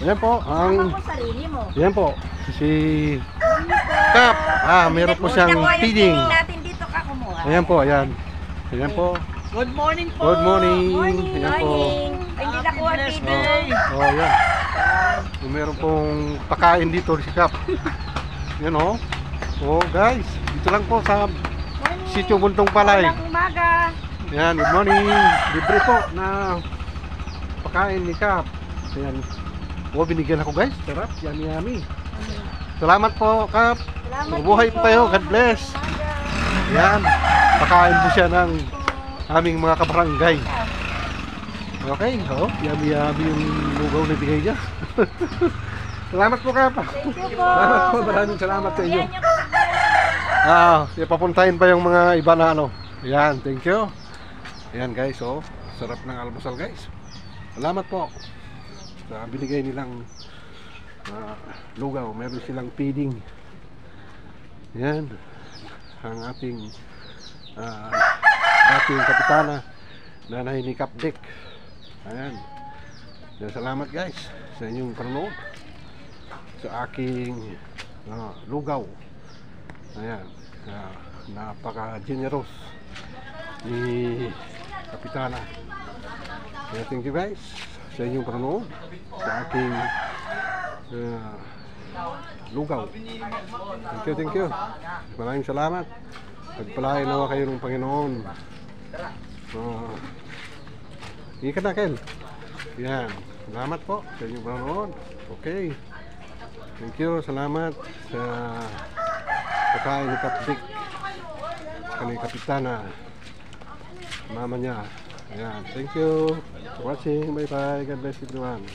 Ayan po, ang... Tama mo sarili mo. Ayan po, si Kap. Meron po siyang feeding. Natin dito ka kumuha. Ayan po, ayan. Ayan po. Good morning po. Good morning. Morning. Ayan po. Ay, hindi nakuha ang blessed feeding. day. Ayan. Meron pong pakain dito si Kap. Yan o. Guys, dito lang po sa Sitio Buntong Palay. Walang umaga. Ayan, good morning. Libre po na pakain ni Kap. Ayan. Binigyan ako guys. Sarap, yummy yummy. Salamat po, Kap. Salamat Mabuhay din po kayo. God bless. Umaga. Ayan. Pakain po siya ng aming mga kabarangay. Okay, yummy yummy yung lugaw na bigay niya. Salamat po, Kap. Thank you po. Salamat po, maraming salamat sa inyo. Yan yung Ipapuntahin pa yung mga iba na ano. Ayan, thank you. Ayan guys, sarap ng almusal guys. Salamat po sa binigay nilang lugaw. Meron silang feeding. Ayan, ang ating dating kapitana, Nanay ni Kapdik. Ayan. Salamat guys sa inyong panonood sa aking lugaw. Ayan, napaka-generous ni Kapitana. Kaya thank you guys sa inyong panonood sa aking lugaw. Thank you. Maraming salamat. Pagpalain nawa kayo ng Panginoon. Hindi ka na, Kel. Yan. Salamat po sa inyong panonood. Okay. Thank you. Salamat sa pagkain ni Kapdik. Kani Kapitana. Mama niya. Ayan. Thank you for watching. Bye bye. God bless everyone.